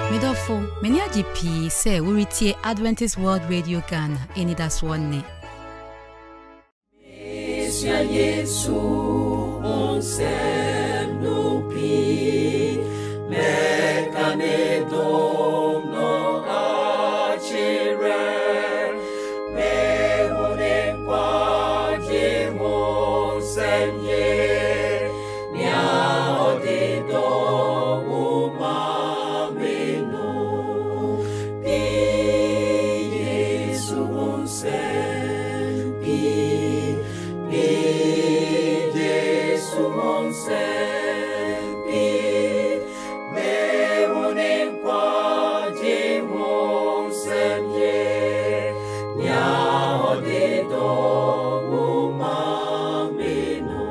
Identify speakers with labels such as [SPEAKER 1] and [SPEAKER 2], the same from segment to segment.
[SPEAKER 1] Midofo, many a GP say we retie Adventist World Radio Ghana, any that's one ne.
[SPEAKER 2] Sia Yesu onsem nupi mekane domno achire mehune kwa jimo senye nia odido umamino pi Yesu onsem pi Yesu onsempi me unen kwa jimo semye nya odido umamino.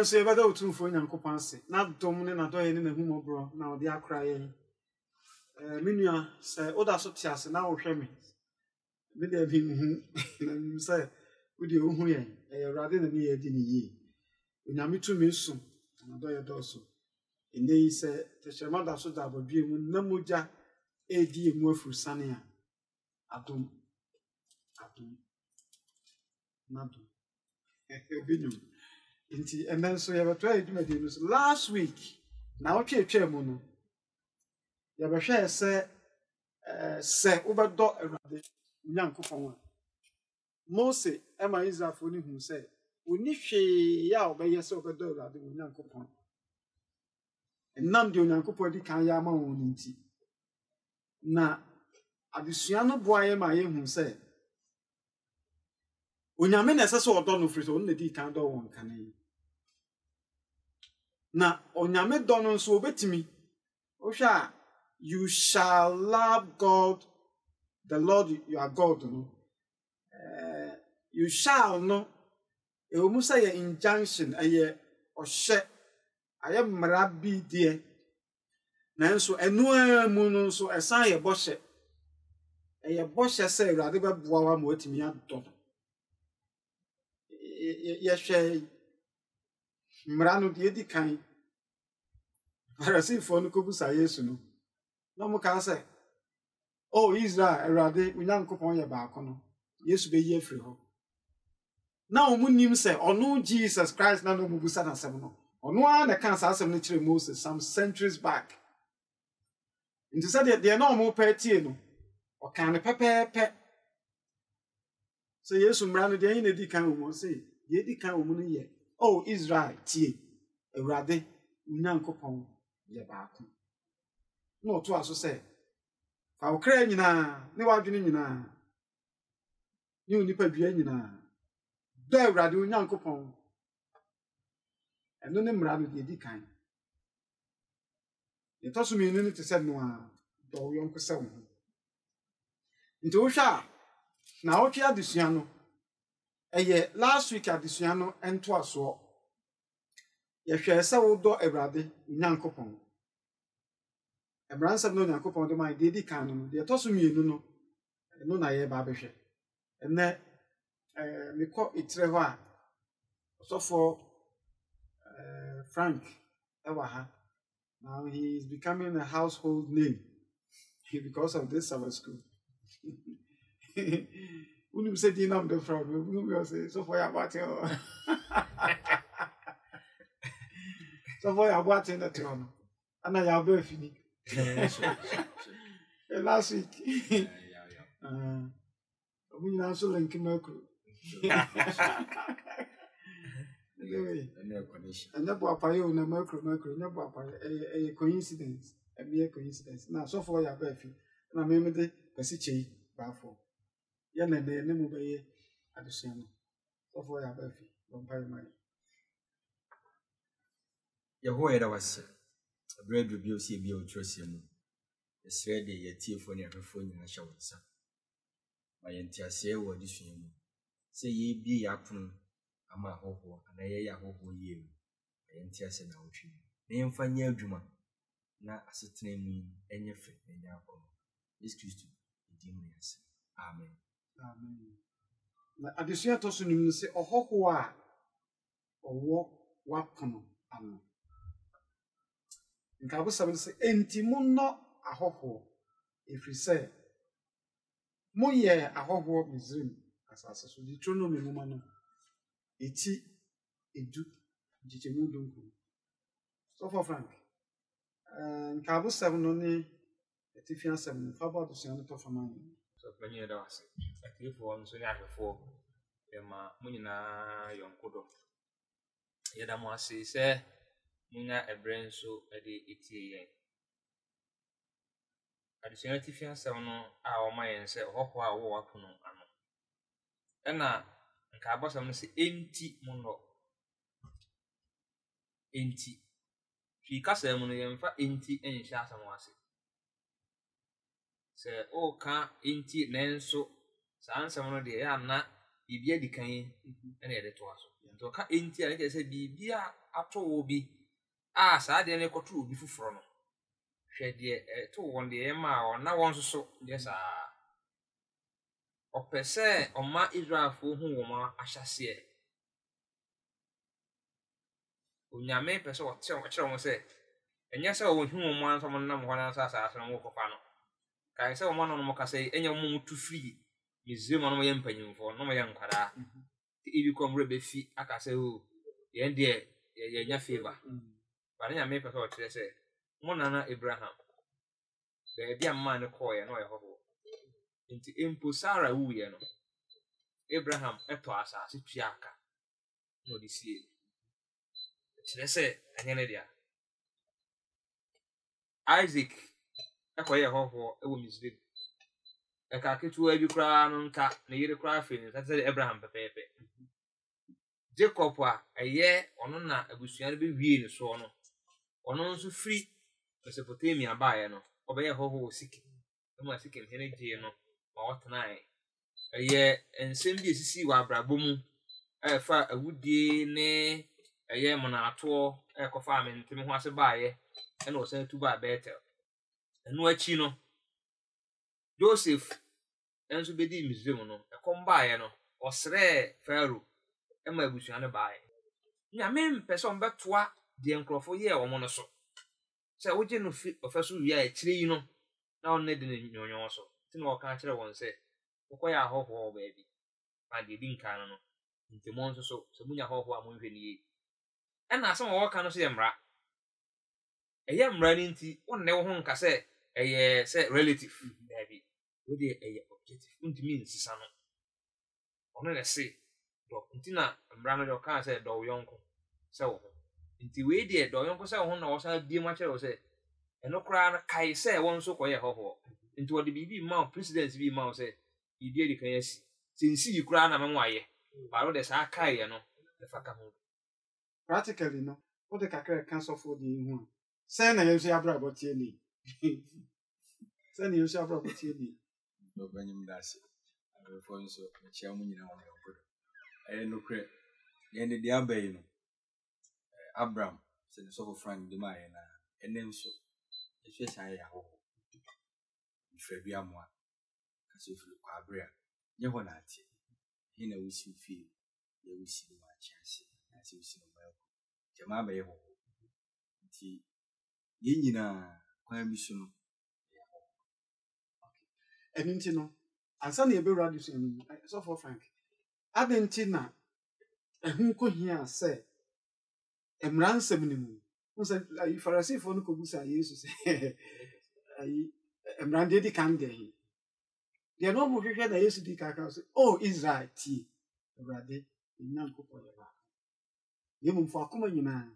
[SPEAKER 3] So you better to for Yankopanse. Not dominant at all in the home bro. Now they are crying. Minia say, oh, that's what Tias now hear me. Bid him who say, with you who rather than me a dinny ye. In a me to me soon, and I do it also. And they say, the Shamada so that would be no muja a dear more for Sania. Adum. Nadu. Binum. And then so you have a try to do last week. Now, okay, Chairman. You have a share, say, over dot around young Kupon. Mose, Emma Israel for him said, we need she yaw by yes over door at the young Kupon. And none do young Kupon can yama on tea. Now, at the Siano boy, my who said, when your men as I done with only the candle one can. Now, on your men Donald so bet me, Osha, you shall love God, the Lord your God, no. You shall know. A almost say an injunction, a year or shed. I am Rabbi dear. Nanso, and no moon so a sign a bosh. A bosh say, rather, boy, I'm waiting me up, daughter. Yes, she Mrano di kind. Parasi for no kubusa yesu no mo ka say oh Israel erade unyankopon ye ba akono yesu be ye free ho na omunim say ono Jesus Christ na no mubusa na asem no ono a na kan sa asem no kire Moses some centuries back into said they no mo petie no o kan ne pepepe so yesu mrano de yin di kan mo say ye di kan mo no ye oh Israel tie erade unyankopon ye ba akon no to aso say fa okra nyina ne wadwene nyina ni onipa dua nyina do awrade onyankopon eno ne mra no de di kan ye to so mi ni te se no a do yonko se wo nti wo hwa na wo twa adesua no eye last week adesua no ento aso ye hwe se wo do awrade onyankopon Ebransa no Nyankopon de my dedi kan no de to so mienu no na ye ba behwe enne me ko itre ho a so for Frank Ewaha now he is becoming a household name because of this summer school unim se di nam de fraud we say so for your battle so for your battle na tron ana ya ba fini last week. We now so link Mercury. And that was a Mercury, a coincidence, a mere coincidence. Now, so far, your baby, and I remember the Pasichi, Bafo. Yan and the name of a at the same. So far, your baby, vampire money.
[SPEAKER 4] Your word was. Bread review see be otrosium. The thread ye tea for near her phone in a shower. My entire say what this year. Say ye be yapun, ama hoho, and a yahoho ye. My entire said now tree. Name for near Juma. Na as it name any friend in your home. This Christ, Demonias. Amen. Amen.
[SPEAKER 3] Adesua to so nim say ohoho a owo wapono ano. Nkabo sabe say enti mo no ahoho efri say mo ye ahoho Misrim asase so Deuteronomy mo no eti edu jijemu donko so for Frank nkabo sabe no ni etifian sabe no fa ba do so no to fa man
[SPEAKER 5] so penye da wase akifo nso ni ahwefo e ma mo nyina yonkodo yeda mo ase se munya ebren so ede etie yen adesua tifia sɛm no a o ma yen sɛ hoho a wo wapono ano ɛna nka abasam no sɛ enti monno enti fi kasa mu no yemfa enti enhye asam wase sɛ o ka enti nenso saa nsɛm no de ya na bibia dikan ɛna yɛde to aso nto ka enti a ne sɛ bibia ato wo bi ah saa de ne koto obi fuforo no hwe de to won de ma o na won so de saa opese o ma Israelfo hu wo ma ahyase onyame pese o te o kire wo se enya se o hu wo ma nso mo nam ho na sa sa no mo kofa no kai se o ma no mo ka se enya mo mutu free Misrim no mo ye mpanyimfo no mo ye nkwara ibi komre be fi aka say o ye de ye nya favor ba nya me pese o kire say mo nana Abraham be bia ma ne ko ye no ye hoho nti empo Sarah wu ye no Abraham eto asase tuaka no di sie kire say anya ne dia Isaac ekoye hoho ewo Misraim eka ketu abi kra no nka ne yire kra fe ni say Abraham pepepe Jacob a eye ono na abusua no be wie ni so no ono nso free Mesopotamia baaye no obeye hoho Sikim no Sikim hene gye no ma wotnae eye ensem bi esisi wa abrabo mu fa awudie ne eye monato ekofa amentem ho ase baaye ena osan tu ba Bethel enu achi no Joseph enso bedi Misraim no ekom baaye no osre Pharaoh ema abusua no baaye nyame mpese on betoa de enkrofo ye wo no so se woje no fi ofeso wi a kire yi no na on ne de nyonyo so ti no ka kire won se koya hoho ba bi ma de di nka no nti mo nso so se munya hoho a mo nhwe ni yi ena asem wo ka no so ye mra eye mra ni nti wonne wo ho nka se eye se relative ba bi wo de eye objective nti mi nsisa no ono na se do nti na mra no de ka se do yonko se wo nti we de do yonko se wo na wo sa bie ma kire wo se eno kra na kai se won so koye hoho nti wo de bibi ma president bi ma wo se bibi edi kan yasi sinsi yi kra na menwa ye ba ro de sa kai ye no de faka ho
[SPEAKER 3] practically no what the kakra cancel for the hu say na yesu abrabo tie ni say na yesu abrabo tie ni
[SPEAKER 4] no banyim dase for nso chia mu nyina won yokodo no kre ye ne dia bayi no Abraham se ne so for Frank de ma ye na ene nso ehwe san ya ho ifrebi amoa kasi fulu kwa abrea nye ho na ati he na wusi fi ya wusi ma chiase na si wusi ma ko jama ba ye ho nti ye nyina kwa mi so no
[SPEAKER 3] okay enti no ansa na ebe radio so for Frank adenti na ehun ko hia se emran semnimu unse ayi Farisifo no ko busa Yesu se ayi emran de di kan de hi de no mo hwehwe na Yesu di kaka se oh Israel ti Awurade nyan ko ko ba ye mo mfa akoma nyina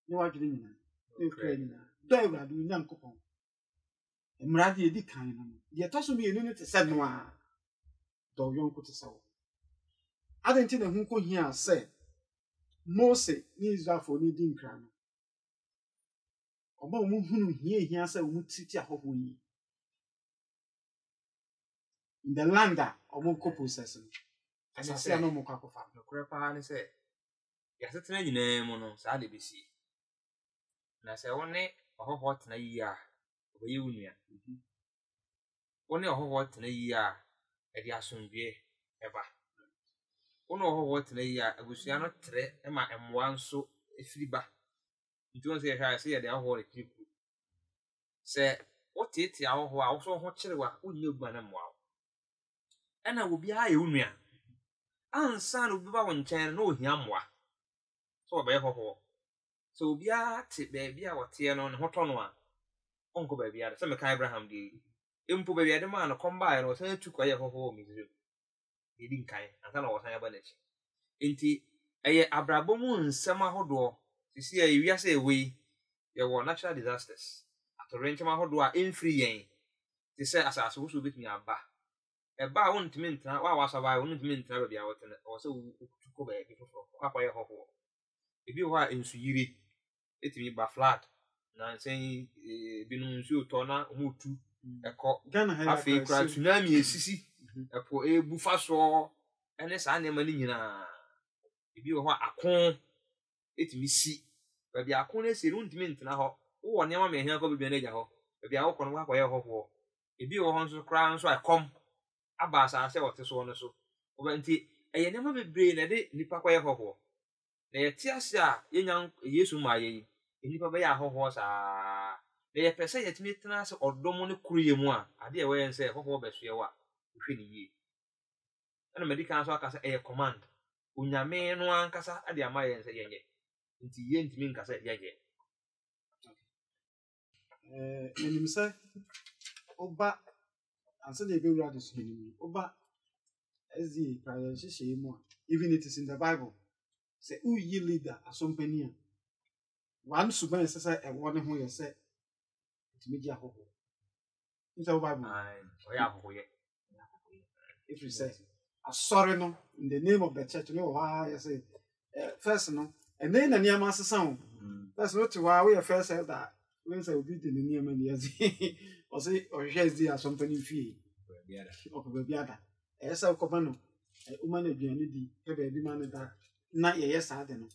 [SPEAKER 3] ne wadwene nyina e kra nyina do Awurade nyan ko ko emran de di kan no de toso mi enu ne te se no a do yon ko te sawo adenti na hun ko hia se Mose ni Israelfo ni di nkra no oba mu hunu hia se mu titi ahoho yi in the land that omo ko process no asase no mo kwa kofa
[SPEAKER 5] no kure pa ni se ya setena nyina mu no sa de besi na se woni ohoho tena yi a obaye wunua woni ohoho tena yi a e di asomdwe eba ono ohoho tena yi a abusua no tre e ma emwa nso efiri ba nti won se hwa se ye de ahoho le tripu se otete ahoho a wo so ho kirewa wonni ogba na mwa ena obi a ye wunua ansa no bi ba won nchen na ohia mwa so obaye hoho so obi a te ba bi a wote no ne hoto no a onko ba bi a se me kan Abraham di empo ba bi ade ma no komba no san tu kwaye hoho mi zero edi nkan ansa na wo san ya ba na chi enti eye abrabo mu nsem ahodo sisi ya wiase ewe ye wo natural disasters atorenche ma ahodo a enfri yen ti se asase wo so betumi aba eba won ntimi ntra wa wasaba won ntimi ntra ba bia wotene o se ko ba bi fofo akwa ye hoho ebi ho a ensu yiri etimi ba flat na nsen binum nsu to na omutu eko afi kra tsunami esisi epo ebu faso ene sa na ma ni nyina ebi ho akon etimi si ba bia akon na seri ntimi ntra ho wo ne ma me hia ko bibia na ja ho ba bia wo kono akwa ye hoho ebi wo ho nso kra nso akom aba asase wote so no so obanti eye ne ma bebre na de nipa kwa ye hoho na ye ti ase a yenya Yesu ma ye nipa ba ya hoho sa na ye pese ye timi tena se odom ne kuruye mu a ade e we nse hoho be so ye wa hwe ni yi ɛna medical so aka sɛ ɛyɛ command onyame no ankasa ade ama yɛn sɛ yɛnyɛ nti yɛntumi nka sɛ yɛnyɛ
[SPEAKER 3] menim sɛ oba ansa na ebewura de so nim oba ezi prayer hyehyɛ mu a even it is in the Bible sɛ uyi leader asompani a one suban sɛ sɛ ɛwɔ ne ho yɛ sɛ ntumi gye ahoho nsa Bible
[SPEAKER 5] ɔyɛ ahohoyɛ
[SPEAKER 3] if you say asɔre no in the name of the church no wɔ yɛ sɛ first no ɛnɛ na nneɛma asesa ho first no te hɔ a woyɛ first elder when sɛ obi de ne nneɛma ne yɛse ɔsɛ ɔhwehwɛ ezi asompani fie ɔpɛ baabi ada ɛyɛ sɛ wokɔba no woma no aduane di hwɛ baabi ma no da na yɛyɛ saa de no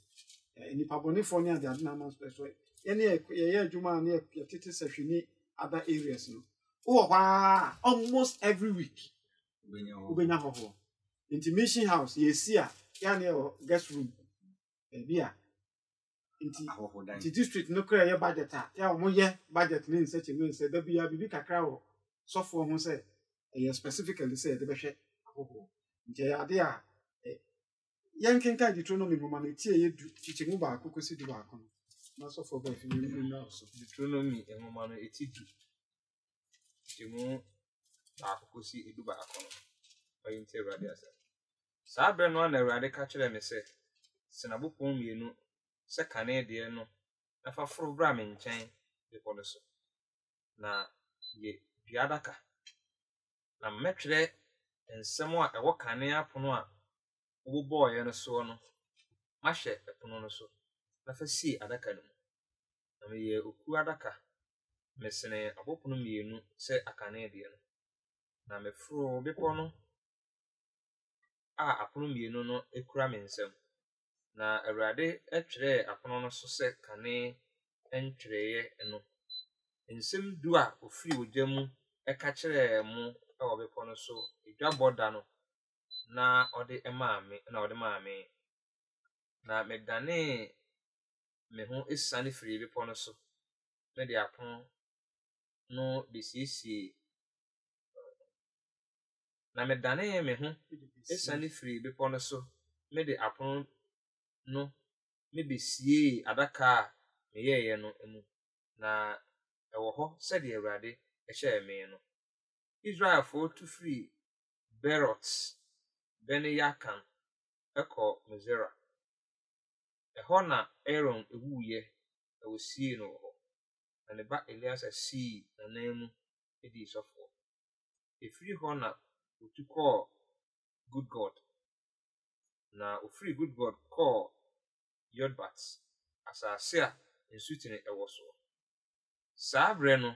[SPEAKER 3] nipa bɔnefoɔ ne ade ade na ama so yɛne yɛyɛ adwuma a ne yɛtete sɛhwɛ ne other areas no wowɔ hɔ a almost every week wobɛnya hɔhoɔ nti mission house yɛsi a yɛa ne yɛwɔ guest room baabi a nti district no kora yɛ budget a yɛ a wɔyɛ budget ne nsɛkyɛ ne nsɛ da bia biribi kakra wɔ sɔfoɔ ho sɛ ɛyɛ specifically sɛ yɛde bɛhwɛ ahohoɔ nti ɛyɛ ade a yɛnkenka Deuteronomy nwoma no ɛti ɛyɛ kyekyɛmu baako kɔsi du baako no na sɔfoɔ ba afi nyina so
[SPEAKER 5] Deuteronomy nwoma no ɛti du kyekyɛmu baako kɔsi edu baako no ɔyɛ nti Awurade asɛ saa bere no na Awurade ka kyerɛ me sɛ sinabopɔn mmienu sɛ kane deɛ no na fa foro bra me nkyɛn bepɔ no so na yɛ dua adaka na mɛtwerɛ nsɛm a ɛwɔ kane apono a wobɔɔyɛ no soɔ no mahyɛ ɛpono no so na fa sie adaka no mu na meyɛ oku adaka mesene abopono mmienu sɛ akane deɛ no na meforo bepɔ no a apono mmienu no ekura me nsɛm na Awurade ɛtwerɛ apono no so sɛ kane ntwerɛeɛ no nsɛm du a ofiri ogya mu ɛka kyerɛɛ mu ɛwɔ bepɔ no so edwabɔ da no na ɔde maa me na medanee me ho esiane firi bepɔ no so mede apono no besiesie na medanee me ho esiane firi bepɔ no so mede apono no mebesie adaka a meyɛeɛ no mu na ɛwɔ hɔ sɛdeɛ Awurade ɛhyɛɛ me no Israelfoɔ tu firi Berot Bene Yakan ɛkɔ Mosera ɛhɔ na Aaron ewuiɛ na wosie no wɔ hɔ na ne ba Eleasa sii n'anan mu edi sɔfoɔ efiri hɔ na otu kɔɔ Gudgod na ofiri Gudgod kɔɔ Yodbat asase a nsutene ɛwɔ soɔ saa bere no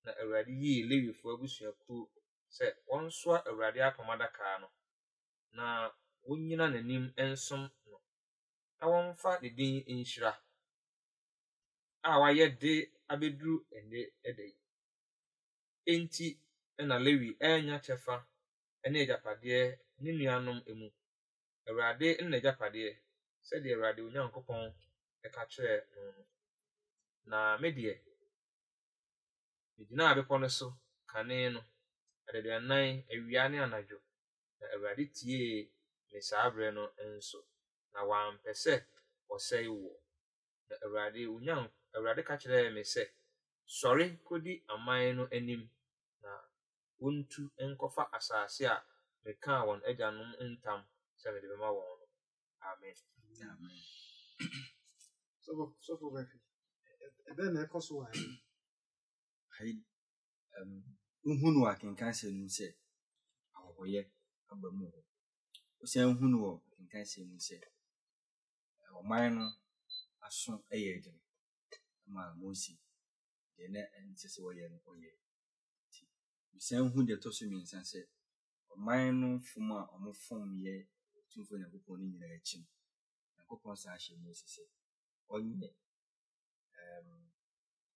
[SPEAKER 5] na Awurade yii Lewifoɔ abusuakuo sɛ wɔnsoa Awurade apam adaka no na wonyina n'anim nsom no na wɔmfa ne din nhyira a wayɛ de abeduru ɛnɛ ɛda yi enti ɛna Lewi ɛnya kyɛfa ɛne agyapadeɛ ne nuanom emu Awurade nna agyapadeɛ sɛdeɛ Awurade Onyankopɔn ɛka kyerɛ no na me deɛ gyina bepɔ no so kane no adaduanan awia ne anadwo na Awurade tie me saa bere no nso na wampɛ sɛ ɔsɛe wo na Awurade ka kyerɛ me sɛ sɔre kodi aman no anim na wontu nkɔfa asase a mekaa wɔn agyanom ntam sɛ mede bɛma wɔn no amen
[SPEAKER 3] so ba afi ɛbɛn na ɛkɔ so wɔ
[SPEAKER 4] nhunu wɔ akenkan sɛ no sɛ ahohoyɛ aba mu hɔ wosan nhunu wɔ akenkan sɛ no sɛ ɔman no aso ɛyɛ adwene ama Mose deɛ na ɛnsɛ sɛ wɔyɛ no ɔyɛ nti wosan hu deɛ ɛtɔ so mmiɛnsa sɛ ɔman no fom a ɔmofom yɛ tumfo Nyankopɔn no nyinaa akyi no Nyankopɔn saa hyɛ Mose sɛ ɔnyɛ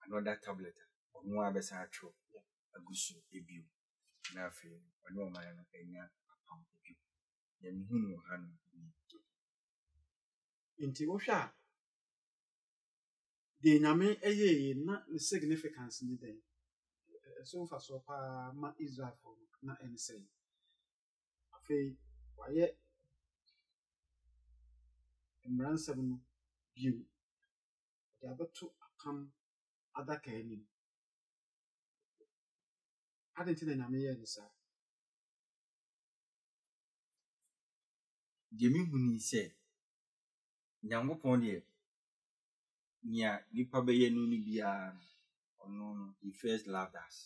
[SPEAKER 4] another tablet ɔno a bɛsa atwerɛ agu so ebio na afei ɔne ɔman no anya apam ebio yɛ mehu no wɔ ha no
[SPEAKER 3] nti wohwɛ a deɛ Nyame ɛyɛɛ na ne significance ne dɛn ɛso mfa so paa ma Israelfoɔ na ɛne sɛ afei wayɛ mmaransɛm no bio de abɛto apam adaka anim ade nti na nyame yɛ no saa
[SPEAKER 4] deɛ mehu ni sɛ Nyankopɔn deɛ nea nipa bɛyɛ no no biara ɔno no he first loved us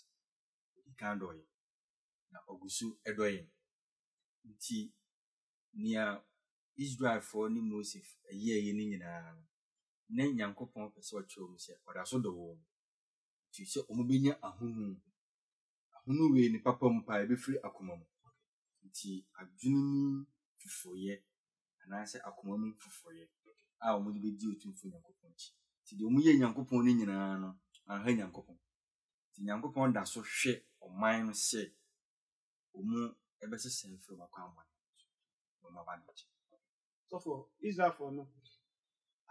[SPEAKER 4] he can dɔ yɛn na ɔgu so ɛdɔ yɛn nti nea Israelfoɔ ne Moses ɛyɛ no nyinaa no na Nyankopɔn pɛ sɛ ɔkyerɛ wɔn sɛ ɔda so dɔ wɔn nti sɛ wɔn bɛnya ahono wei ne papa mu paa ɛbɛfiri akoma mu nti adwene mu fufuoyɛ anaasɛ akoma mu fufuoyɛ a wɔn de bɛdi otumfo Nyankopɔn akyi nti deɛ wɔn yɛ Nyankopɔn no nyinaa no anha Nyankopɔn nti Nyankopɔn da so hwɛ ɔman no sɛ wɔn ɛbɛsesa mfiri wɔn akwan mu wɔn aba no akyi
[SPEAKER 3] so for Israelfoɔ no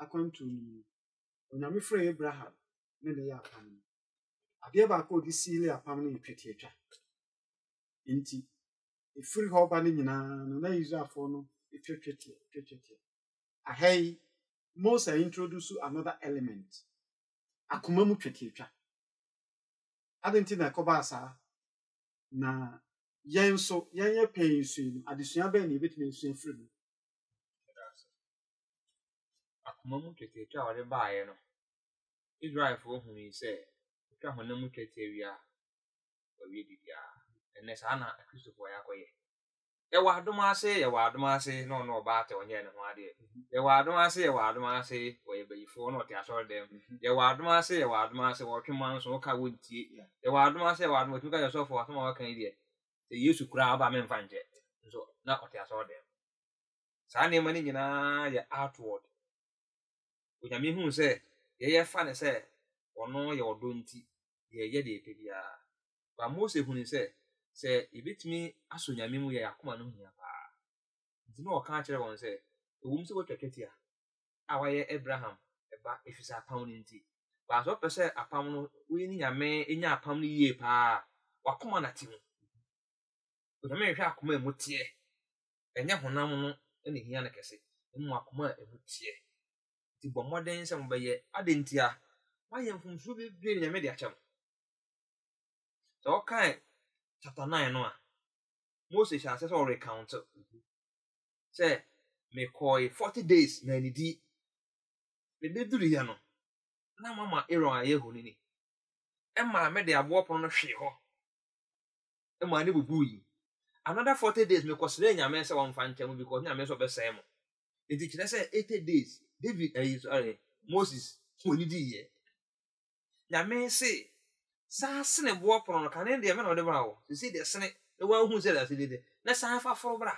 [SPEAKER 3] akwantu no onyame frɛ Abraham ne ne yɛ apam no adeɛ baako a ɔde siile apam no yɛ twetiatwa nti ɛfiri hɔ ba no nyinaa no na Israelfoɔ no twetiatia ahai Moses introduce another element akoma mu twetiatwa ade nti na ɛkɔba saa na yɛn nso yɛnyɛ pɛn nsuo no adesua bɛn na yɛbɛtumi nsua firi mu
[SPEAKER 5] akoma mu twetiatwa a wɔde baeɛ no Israelfoɔ hu yi sɛ twa honam mu twetiawia wɔwie bibiara ɛnɛ saa na Kristofoɔ yɛ akɔyɛ yɛwɔ adom ase na ɔno ɔbaa te ɔnyɛ ne ho adeɛ yɛwɔ adom ase wɔyɛ bayifoɔ na ɔte asɔredɛm yɛwɔ adom ase wɔtwe ma nso woka wɔntie yɛwɔ adom ase wɔtumi ka yɛ sɔfoɔ asɛm a wɔka yi deɛ sɛ Yesu koraa aba memfa nkyɛ nso na ɔte asɔredɛm saa nneɛma no nyinaa yɛ outward onyame hu sɛ yɛyɛ fa ne sɛ ɔno yɛ ɔdɔ nti yɛyɛ deɛ ɛpɛ biara ba Mose hu ne sɛ yɛbɛtumi asɔ nyame mu yɛ akoma no hia paa nti na ɔka kyerɛ wɔn sɛ ɛwom sɛ wɔtwa twetia a wɔyɛ Abraham ɛba ɛfiri sɛ apam no nti baasɛ ɔpɛ sɛ apam no woyi ne nyame ɛnya apam no yie paa wakoma nate mu onyame hwɛ akoma a mu teɛ ɛnyɛ honam no ɛna hia no kɛse ɛmu akoma a ɛmu teɛ nti bɔ mmɔden sɛ mobɛyɛ ade nti a wayɛ mfomsuo bebree ne nyame de akyɛ mo sɛ ɔkae chapter 9 no a Moses hyɛ ase sɛ ɔrecount sɛ mekɔe 40 days na anidi mebɛduruyɛ no na mama Aaron a yɛhu no ni ɛma mede aboɔ pono no hwee hɔ ɛma ne bubu yi another 40 days mekɔsrɛ nyame sɛ wɔmfa nkyɛ mu because nyame sɛ ɔbɛsɛe mo nti kyerɛ sɛ 80 days Moses wɔnidi yɛ nyame se saa sene boɔ pono no kane deɛ mena ɔde bra wo sisi deɛ sene na wahu sɛ da sede de na san fa foro bra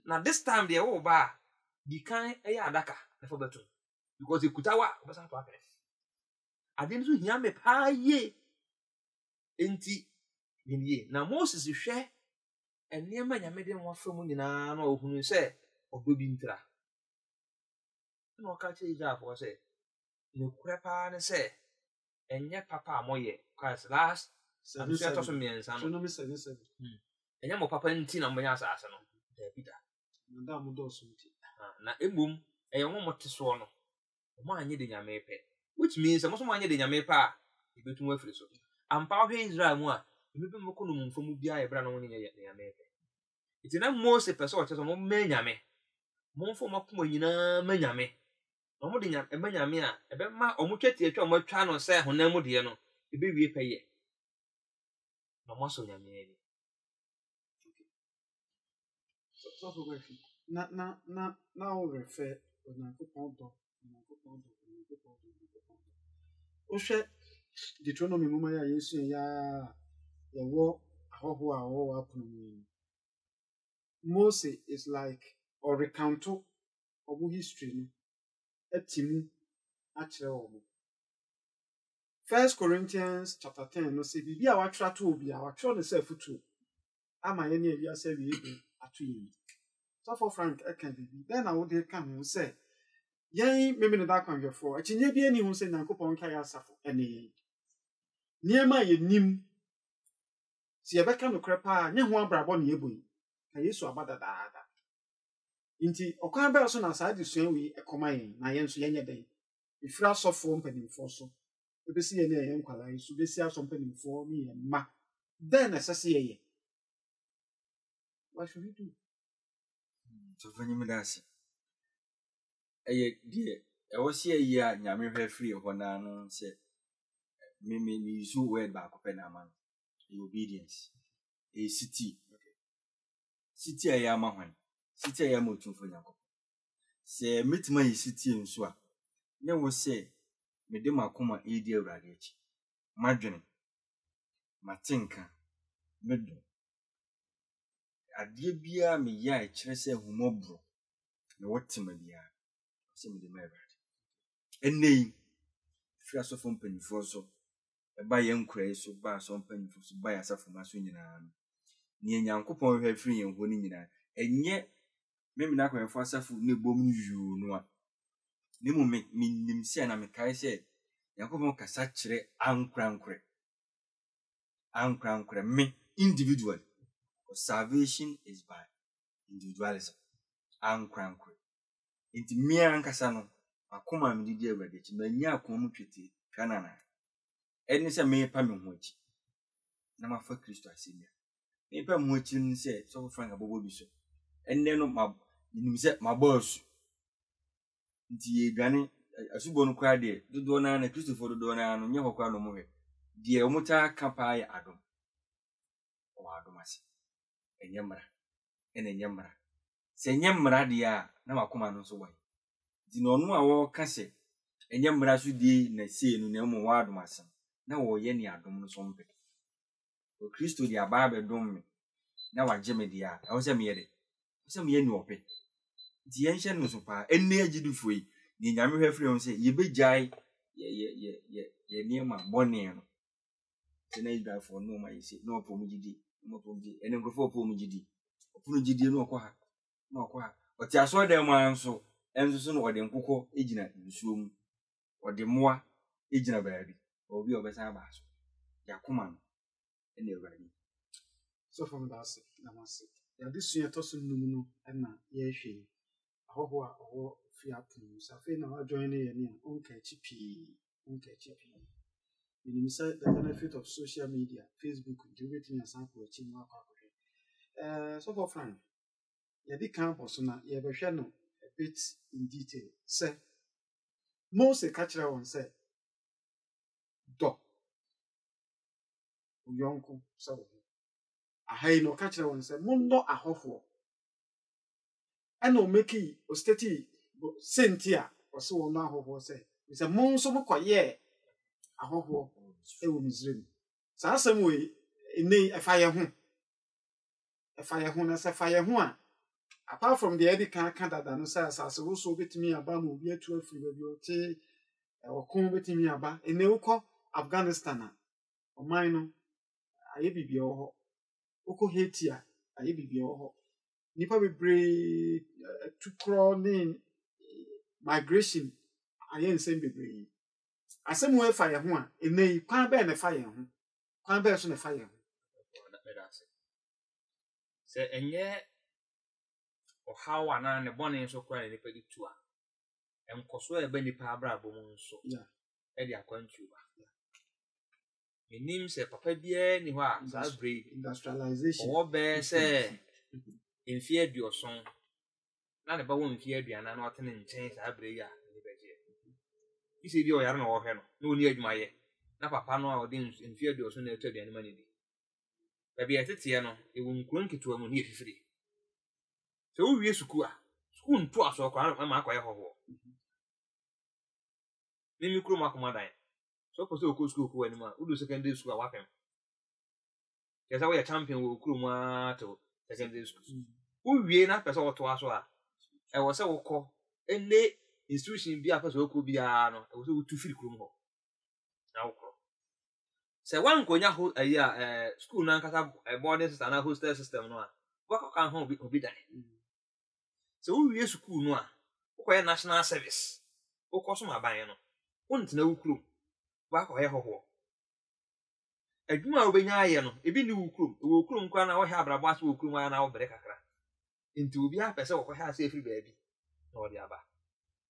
[SPEAKER 5] na this time deɛ wo ba di kan ɛyɛ adaka na fa bɛto because ekutawa ɔbɛsa to apɛ ade no so hia me paa yie enti yie na Moses hwɛ nneɛma nyame de mo afɛ mu nyinaa na ɔhunu sɛ ɔdɔ bi ntra na ɔka kyerɛ Israelfoɔ sɛ nokorɛ paa ne sɛ ɛnyɛ papa a moyɛ Christ last abusua tɔ so mmiɛnsa no ɛnyɛ mo papa nti na mobɛnya asase no daabi da na mmom ɛyɛ mo mote soɔ no ɔmo anyɛ de nyame pɛ which means sɛ mo so mo anyɛ de nyame pɛ a ɛbɛtum afiri so ampa wohwɛ Israel mu a ɛbɛbɛ mɔkɔ no mumfa mu biara yɛbra no wo ne nyɛ nyame pɛ nti na Mose pɛ sɛ ɔkyɛ sɛ mommɛ nyame momfa ɔmo akoma nyinaa ma nyame na ɔmo de ɛma nyame a ɛbɛma ɔmo twetiatwa ɔmo atwa no sɛ honam mu deɛ no ɛbɛwie pɛyɛ na ɔmo asɔ nyame ani
[SPEAKER 3] na worefɛ Onyankopɔn dɔ wohwɛ Deuteronomy moma yɛ a yɛsua yɛ a yɛwɔ ahɔho a wɔwɔ apono mu Mose is like ɔrecounto ɔmo history no ati mu akyerɛ wɔn 1 Corinthians chapter 10 no sɛ biribi a watwerɛ ato obi a watwerɛ no sɛ afotuo ama yɛ ne awia sɛ wie bi ato yɛ sɔfo Frank ɛka biribi dɛn na wode ka ho sɛ yɛn meme ne da akwanhwɛfoɔ akyinnye bi ani ho sɛ Nyankopɔn nka yɛ asafo ɛne yɛn nneɛma a yɛnim sɛ yɛbɛka nokorɛ paa nyɛ ho abrabɔ ne yɛbɔ yi ka Yesu abada daada nti okwan bɛɛ so na saa de sua wi ekoma yɛn na yɛn so yɛnyɛ den ifira sɔfo mpanimfo so ebesi yɛn na yɛn kwala yi so besi asɔ mpanimfo ne yɛn ma then na sɛsɛ yɛyɛ what should we do
[SPEAKER 4] so fanyi me dase die ɛwɔ se ayi a nyame hwɛ free hɔ na no sɛ me use word back up na man obedience city city ayi ama hwan city ayi ama otumfo nyakɔ sɛ metima yi city nso a ne wo sɛ me de makoma edi awurade akyi madwene matenka medo adeɛ bia me ya kyerɛ sɛ humɔbro me wotema bia sɛ me de ma awurade enei fira so fo mpanifo so eba yɛn kura so ba so mpanifo so ba ya safo ma so nyinaa no ne nyankopɔn hwɛ firi yɛn ho ne nyinaa enye me na kwanfo asafo ne bom yuu no a ne mu me nim sɛ na me kae sɛ nyankopɔn kasa kyerɛ ankrankre me individual. Salvation is by individualism. Ankrankre inti me ankasa no akoma me didi awurade chi manya akoma mu twete kanana eni se me pa me ho achi na mafa Kristo asemia me pa me ho achi ni se so frank abobo bi so enne no ma nim se ma boss nti ye dwane asubo no kwa de dodo na Kristo fo dodo na no nye hokwa no mo hwe de o muta kapa ya adom o adom ase enyemra enyemra se enyemra dia na makoma no so wai di no no a wo ka se enyemra so die na sei no na mo wa adom ase na wo ye ni adom no so mpe o Kristo dia ba be dom me na wa je me dia e wo se me ye de wo se me ye ni ope di yen hye no so pa enne agidifo yi ni nyame hwe firi ho se ye begai ye niema bone no se na idra fo no ma yesi no opo mu gidi mo po gidi ene nkrofo opo mu gidi opunu gidi no okwa ha oti aso dem anso enso so no ode nkokɔ egina nsuo mu ode moa egina baabi obi obesa ba so yakoma no ene awurade
[SPEAKER 3] so from that namase ya disua to so num no na ye hwe ahoho a owo fi apun safe na wa join ne ye ne onka chipi minimisa the benefit of social media Facebook do wetin asanko achi no akwa so for friend ya di campus na ye be hwe no a bit in detail say Mose kachira won say do uyonko so ahai no kachira won say mundo ahofo eno meki o stati sentia o so no ahofo say say mun so mokoye ahofo ewo Misraim sa asem we ene efa ye ho na se fa ye ho a apart from the edika Canada no say asase wo so betimi aba ma obi atu afiri ba bi o te okon betimi aba ene ukọ Afghanistan o man no aye bibia ho ukọ Haiti aye bibia ho nipa bebre tukro ne migration aye nsem bebre asem we fa ye ho a ene kwan be ne fa ye ho kwan be so ne fa ye ho
[SPEAKER 5] se enye o hawa na ne bone so kwa ne pedi tu a enkoso e be nipa abra bom nso e di akwantu ba menim se papa bia ni ho a sa break
[SPEAKER 3] industrialization
[SPEAKER 5] o be se enfie aduoson na ne ba wo enfie aduana na otene nchen sa break a ni beje isi bi o yare na wo hwe no na oni adwuma ye na papa no a odi enfie aduoson na etu aduane ma ne di baby etete no e wo nkuro nketewa mu ne efifiri se wo wie suku a suku ntu aso kwa ma akwa ye hoho ni mikro makoma dan so ko se okọ suku ko anima udu secondary school a wapem yesa wo ya champion wo okro mu ato secondary school wo wie na pese wo to aso a e wo se wo kọ ene institution bi a pese okọ bi a no e wo se wo tu firi kro mu ho na wo kọ se wan konya ho ayi school na nkasa boarding system na hostel system no a wo ka ho obi dan se wo wie school no a wo koye national service wo kọ so ma ban no wo ntena wo kro wo akọ hoho adwuma wo benya aye no ebi ni wo kro nkwa na wo hye abrabo ase wo kro ma na wo bere kakra Nti obi apɛ sɛ wɔkɔ ha sɛ efiri baabi na wɔde aba.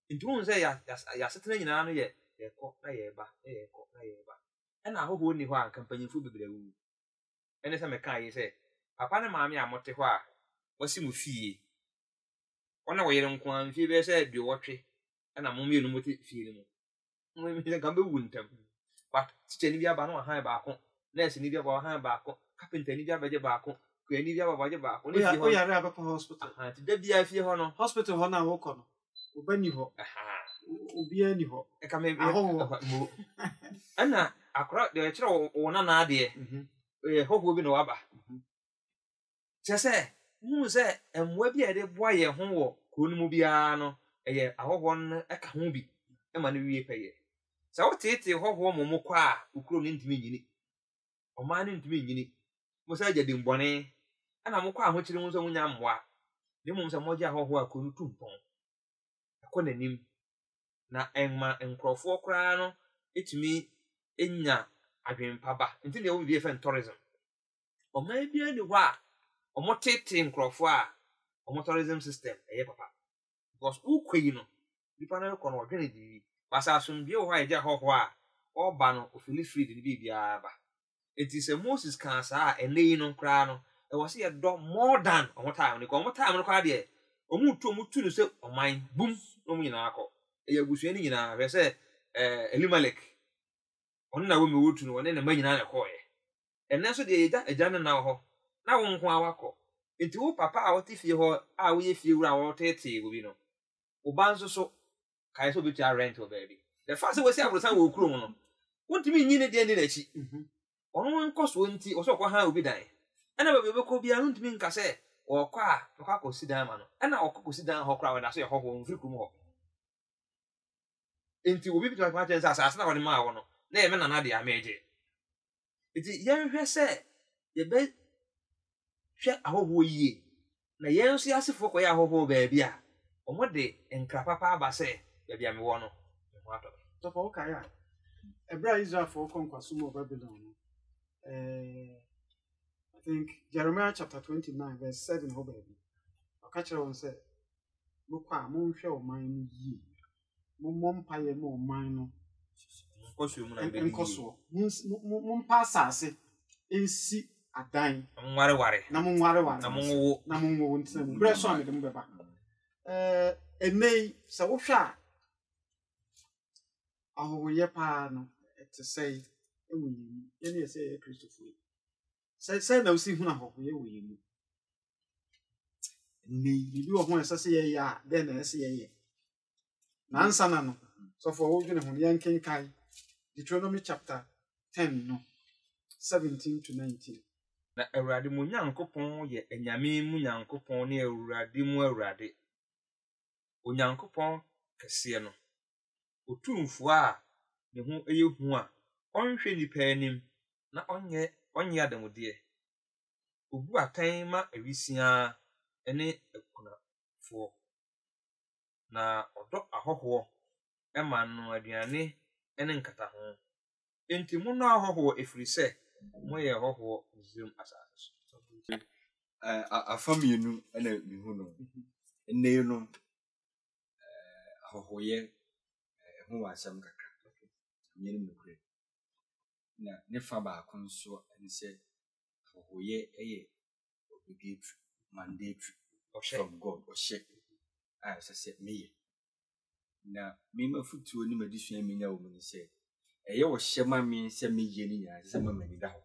[SPEAKER 5] Nti wɔn sɛ ya setena nyinaa no yɛ yɛkɔ na yɛba na yɛkɔ na yɛba. Ɛna ahohoro ni hɔ a nkampanyinfo bebree wu. Ɛne sɛ meka yi sɛ papa ne maame a mote hɔ a wɔsi mu fie. Wɔn a wɔyere nko a mfie bɛyɛ sɛ aduowɔtwe ɛna mo mmienu mo te fie no mu. Mo mmienu kan bɛwu ntam. But teacher ni bi aba na ɔhan baako, nurse ni bi aba ɔhan baako, carpenter ni bi abɛgye baako, kura ni bi aba abɛgye baako.
[SPEAKER 3] Ne fie hɔ yare abɛkɔ hospital.
[SPEAKER 5] Ti da bia fie hɔ no.
[SPEAKER 3] Hospital hɔ na wɔkɔ no. Obani hɔ. Obi ani hɔ.
[SPEAKER 5] Ɛka me mo. Ɛna akora de kyerɛ wo na na ade. Hɔhɔ bi na waba. Kyerɛ sɛ hu sɛ mmoa bi a yɛde boa yɛn ho wɔ kuro no mu biara no ɛyɛ ahɔhɔ no ɛka ho bi ɛma no wie pɛyɛ. Sɛ woteetee hɔhɔ mo kɔ a okuro no ntumi nyini. Ɔman no ntumi nyini. Mo sɛ agya dimbɔne ɛna mo kɔ ahokyere mu nso mo nya mmoa. Ne mmom sɛ mogya hɔhɔ a kuro no tumpɔn. Ɛkɔ n'anim. Na ɛma nkurɔfoɔ koraa no etumi enya adwempa ba. Nti na ɛwɔ bi efe tourism. Ɔman bi ani hɔ a ɔmo tete nkurɔfoɔ a ɔmo tourism system ɛyɛ papa. Because ukɔ yi no nipa no kɔ no ɔdwene di. Basa asomdwe wɔ hɔ a ɛgya hɔhɔ a ɔba no ofili free de biribiara ba. Eti sɛ Moses kan saa a ɛnɛ yi no koraa no ɛwɔ sɛ yɛdɔ more than ɔmo time no. Ɔmo time no koraa deɛ ɔmo tu no sɛ ɔman bum na ɔmo nyinaa akɔ. Ɛyɛ abusua no nyinaa hwɛ sɛ Elimelech ɔno na wɔ me wotu no ɔne ne mma nyinaa na ɛkɔɔɛ. Ɛnɛ nso deɛ agya no na wɔ hɔ na wo nko a wakɔ. Enti wo papa a wɔte fie hɔ a woyɛ fie wura a wɔtetee wo bi no wo ba nso so kae sɛ obetua rent wɔ baabi. The fact sɛ wɔsi aborosan wɔ okuro mu no wontumi nyi ne deɛ ne n'akyi. Ɔno nkɔ so nti ɔsɛ ɔkɔ ha obi dan. Ɛna baabi obɛkɔ biara no ntumi nka sɛ ɔkɔ a ɔkɔ akɔsi dan ma no. Ɛna ɔkɔ kɔsi dan hɔ koraa wɔda so yɛ hɔhɔ mfiri kurom hɔ. Enti obi bitwa kwa kyɛn sɛ asase na wɔde maa wɔ no na yɛ me nana de amegye. Enti yɛnhwɛ sɛ yɛbɛ hwɛ ahɔhɔ yie na yɛn nso asefo kɔ yɛ ahɔhɔ baabi a ɔmo de nkra papa aba sɛ baabi a mewɔ no ho atɔ.
[SPEAKER 3] Tɔpɔ okay a. Ɛbra Israelfo kɔ nkwasom wɔ Babylon no. I think Jeremiah chapter 29 verse 7 hɔ baabi. Ɔka kyerɛ wɔn sɛ mokɔ a monhwɛ ɔman no yie. Mommɔ mpaeɛ ma ɔman no nkɔsoɔ. Mompa asase nsi adan. Na monwareware. Na monwowo ntina mu. Berɛ so a mede mo bɛba. Ɛnɛ yi sɛ wohwɛ a ahohoyɛ paa no ɛte sɛ ɛwɔ yɛn mu. Yɛne yɛ sɛ yɛyɛ Kristofo yi. Sɛ na wosi hunu ahohoyɛ wɔ yɛn mu. Ɛnɛ yi biribi wɔ ho a ɛsɛ sɛ yɛyɛ a dɛn na ɛsɛ yɛyɛ. Nansa na no sɔfo wodwene ho yɛnkenkan Deuteronomy chapter 10 no 17 to 19.
[SPEAKER 5] Na Awurade mu Nyankopɔn yɛ anyame mu Nyankopɔn ne Awurade mu Awurade. Onyankopɔn kɛseɛ no. Otumfo a ne ho ɛyɛ hu a ɔnhwɛ nipa anim na ɔnyɛ adamudeɛ. Obu atan ma awisia ne akunafoɔ. Na ɔdɔ ahɔhoɔ ɛma no aduane ne nkataho. Enti mo no ahɔhoɔ efiri sɛ mo yɛ ahɔhoɔ Misraim asase so.
[SPEAKER 4] Afa mmienu ɛna mihu no. Nne no ahɔhoyɛ ɛho wɔ asɛm kakra. Mmienu mekure. Na ne fa baako nso ɛne sɛ ahɔhoyɛ ɛyɛ obligatory, mandatory from God ɔhyɛ. As I said, me. Now, me my foot to any medicine, me now, when you say, a yo shema me, send me yenny, as a man down.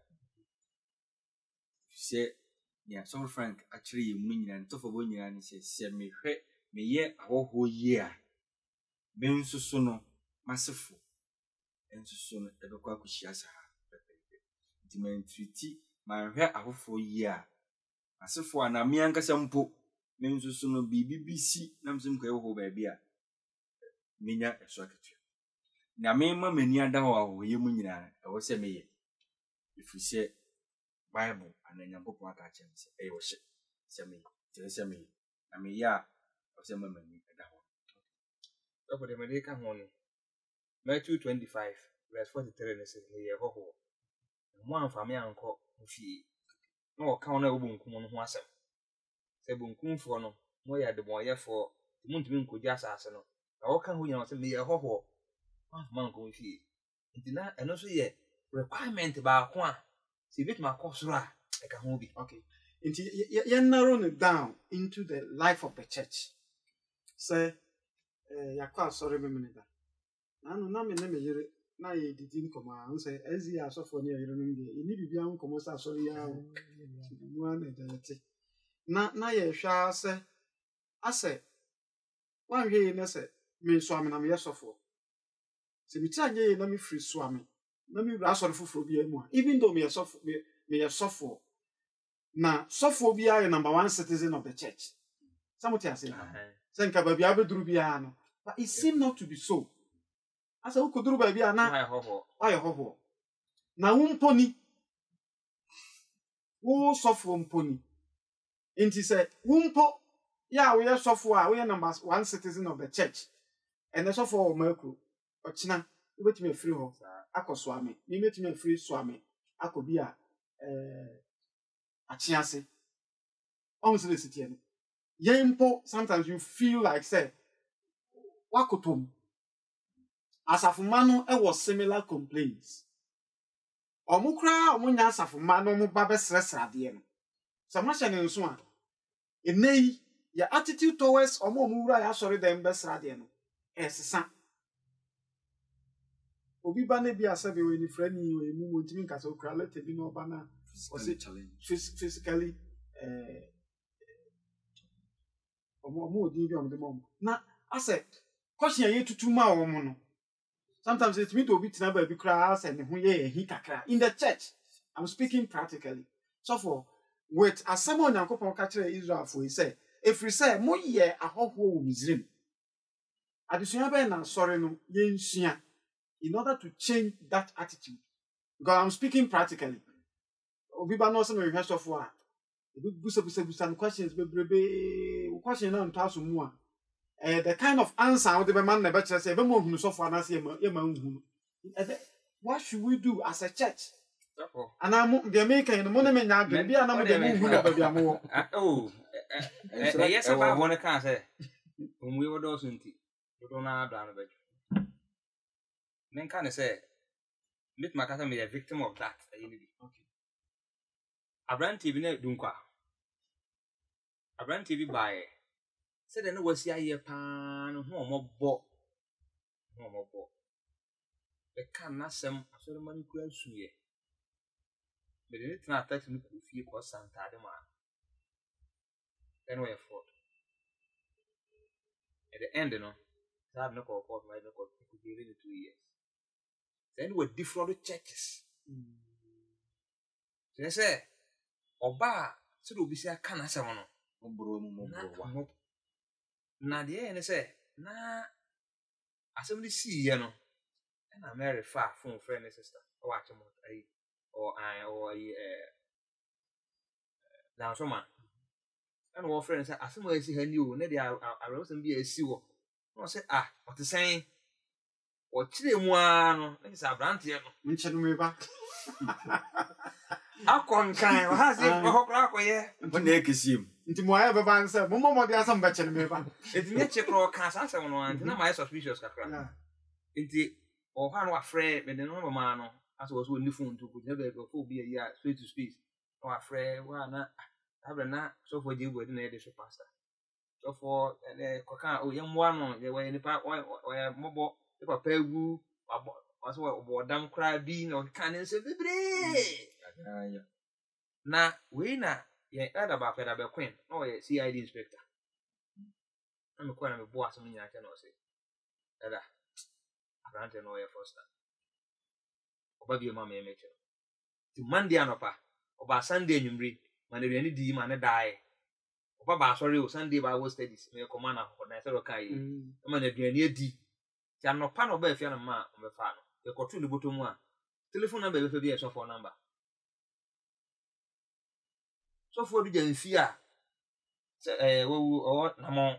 [SPEAKER 4] Say, yeah, so Frank, actually, you mean, and tough of one year, and says, send me, me ye a whole year. Ben so soon, masterful, and so soon, ever quite she has her. Demand treaty, my hair a whole year. As if for an amianka sample. Menso sono BBC nam sim ko ho ba bia menya eso aketua na mema mani ada ho ye mu nyina e wo se meye ifu se Bible ananyankopon aka chem se e wo hye se meye tere se meye na me ya wo se mani ada ho
[SPEAKER 5] Opo de medika ho no Matthew 25 verse 43 ne se ye ho ho mo anfa me anko fie na o ka na obu nkum no ho asem. Se bunkumfo no mo ya de mo ye for muntumi nkoji asase no na wo kan ho nyina se me ye hoho man ko fi nti na eno so ye requirement ba ko a se bit ma ko soro a e ka ho bi.
[SPEAKER 3] Okay. Nti you narrow it down into the life of the church. Say yakwa sorry me da. Na no na me na me yere na ye didi nkoma an say ezi asofo ne yere no de ni bibia nkomo sa sorry ya mu ana de na ye hwa se ase wan hwe ne se me so am na me yesofo se bi tanye ye na me free so am na me bra sorry foforo bi amu even though me yesofo na sofo bi are number 1 citizen of the church. Somebody has said senka ba bi abeduru bi no, but it seemed not to be so. Asa wo koduru ba bi na aye hoho na wo mponi wo sofo mponi enti say wo mpo ya we sofo a we number 1 citizen of the church and the sofo o makro ochina wo betime free ho akoso ame ni betime free so ame akobi a achiase on se city no yempo sometimes you feel like say wakotom asafuma no e was similar complaints omukra omunya asafuma no mu ba besresrade no samasha ne nso a enei your attitude towards omumura ya sorry dem besrade no esesa obi ba na bi asabe we ni frani we mu ntimi nkasa okra let bi no ba na physically omo odi bi omdemo na ase question ye tutuma omo no sometimes it mean to be tina ba bi kra ase ne ho ye hi kakra in the church. I'm speaking practically. So for with asemo nyankopon ka kire Israel for say if we say mo ye ahoho wo Misraim adesua ba na sorry no ye nsua in order to change that attitude, because I'm speaking practically. Obi ba no se me hwe sofo a busa questions bebrebe question na nto aso mu a the kind of answer we the man na be kire say be mo hunu sofo na say ye ma hunu. What should we do as a church? And I'm the American money me nya adwe bia na mo de mo hunu ba bia mo.
[SPEAKER 5] Oh yes about one can say we would also nti do na do na be men can say meet my cousin be a victim of that. Okay. Abraham TV na dunkwa. Abraham TV buy. Said no was here pan ho omobbo. The can na sem asori mani kura suye. But the net na attach no ku fie ko santa de ma. Then we afford. At the end no, that no call for my no call could be really 2 years. Then we defraud churches. So they say oba so do be say aka na asem no ombro wa na de ene say na asem ni see ye no na Mary fa phone friend sister o wa chemo ai or na so ma and wo friend say asem a si hani o na de arosem bi a si wo no say what is saying o chire mu ano na say abrante no
[SPEAKER 3] Nche no me ba
[SPEAKER 5] akonkan o ha se ho kra akoye
[SPEAKER 4] mo na ekesim
[SPEAKER 3] nti mo aye be ban say mo mo de asam ba che no me ba
[SPEAKER 5] eti me che kro kan sa asem no anti na my suspicious kakra enti o ha no afre me de no ma no aso wo so ni phone to go be go be ya straight to space o afre wa na abra na so for je bo de na de so pastor so for ko kan o ye mo ano ye we ni pa o ye mobo e papa egu waso wo dam kra bi na o kan nse bebre na we na ye elder ba feda be queen na o ye CID inspector na me ko na me bo aso nya ake na o say elder grant no ye first oba bi ma me meche ti Monday anopa oba Sunday nyumri ma na biani di ma na dai oba ba sorry o Sunday Bible studies me ko ma na ko na se ro kai ma na biani adi ti anopa no ba afia na ma o me fa no e ko tu ni botomu a telephone number be fa bi e so phone number so for du janfi a wo na mo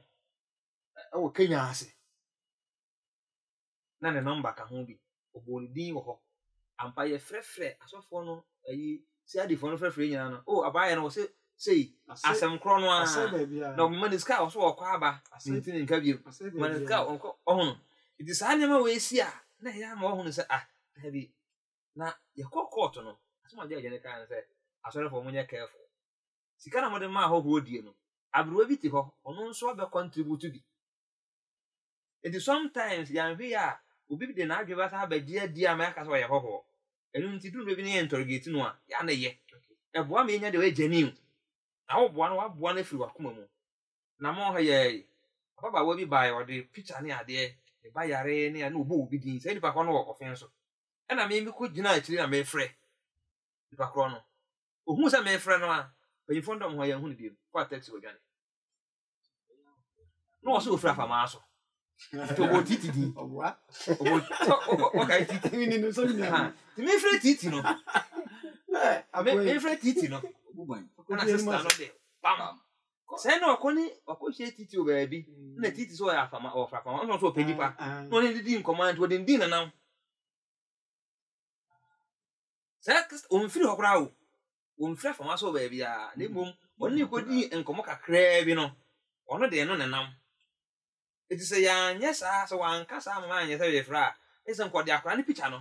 [SPEAKER 5] o Kenya ase na ne number ka ho bi oboni din wo ho ampa ye frefre asofo no ayi si adi fo no frefre nyina no o abaye no wo se say asem kro no
[SPEAKER 3] Asa
[SPEAKER 5] a
[SPEAKER 3] baby a.
[SPEAKER 5] na man ska so okwa aba ntin nka bi
[SPEAKER 3] Asa
[SPEAKER 5] man
[SPEAKER 3] baby.
[SPEAKER 5] ska ohun it is anema we si a na ya ma ohun say na bi na ye court no asoma je ne kan say asore for munye careful sika na modern ma ho die no abruwa bi ti ho ono nso be contribute bi it is sometimes yan hwe a obi bi de na adwe ba sa ba di ama aka so ye ho enu nti dun be bi ne interrogate no a ya na ye eboa me nya de we genuine na wo boa no wa boa na firi wakoma mu na mo ho ye baba wo bi bai o de picture ne ade e ba yare ne na obo obi din say nipa ko no wo kofen so e na me bi ko gina akiri na me frɛ nipa kro no ohun sa me frɛ no a bayi fondom ho ye hu ne bi ko taxi wo dwane no wo so frɛ fa ma so to go titi din
[SPEAKER 3] Owa.
[SPEAKER 5] okay titi
[SPEAKER 3] Mi ni no so mi na.
[SPEAKER 5] ti me frɛ titi no
[SPEAKER 3] Akoy.
[SPEAKER 5] me frɛ titi no
[SPEAKER 4] Buban.
[SPEAKER 5] na sister no de bam say no okoni okohye titi o baabi na titi so ya afama o frafama no so pedi pa no ne di command wo din na nam say on firi hokra o on firi afama so baabi a na mom oni ko di enkomo kakra bi no ono de no nam it is ya nyesa so wan kasa ma nyesa we fra esen ko de akra ne picture no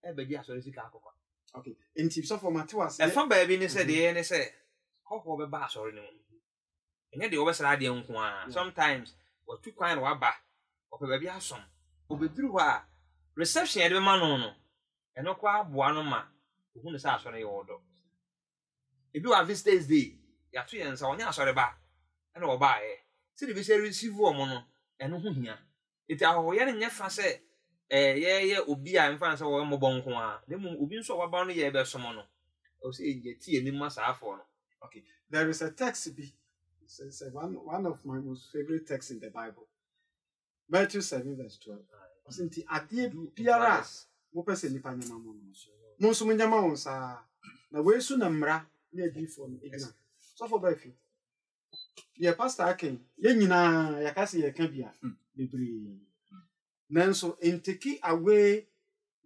[SPEAKER 5] e be di asore sika akoko
[SPEAKER 3] Okay. In tips of Matewas.
[SPEAKER 5] e fa baabi ni say de ne say ho be ba asore ne enye de obesra de nko a sometimes what tu kwan wa ba ope ba bi asom obeduru ho a reception ye de ma no eno kwa aboa no ma ohu ne sa asore ye wodo ebi wa visitors day ya to ye nsa onya asore ba ena wo ba ye se de bi se receive wo mo no eno ho hia eti ahoho ye ne nya fa se ye obi a mfa nsa wo mo bonko a ne mu obi nso wa ba no ye be somo no o se ye ti eni ma sa afo no.
[SPEAKER 3] Okay. There is a text be. It's one of my most favorite texts in the Bible. Matthew 7 verse 12. Osinti adie biara mo pese nipa nyama mo no. Mo nso mo nyama won sa na we su na mra na adi fo no egina. So for ba fi. Ye pastor aken ye nyina ya kase ye ka bia bebre. Nanso intake away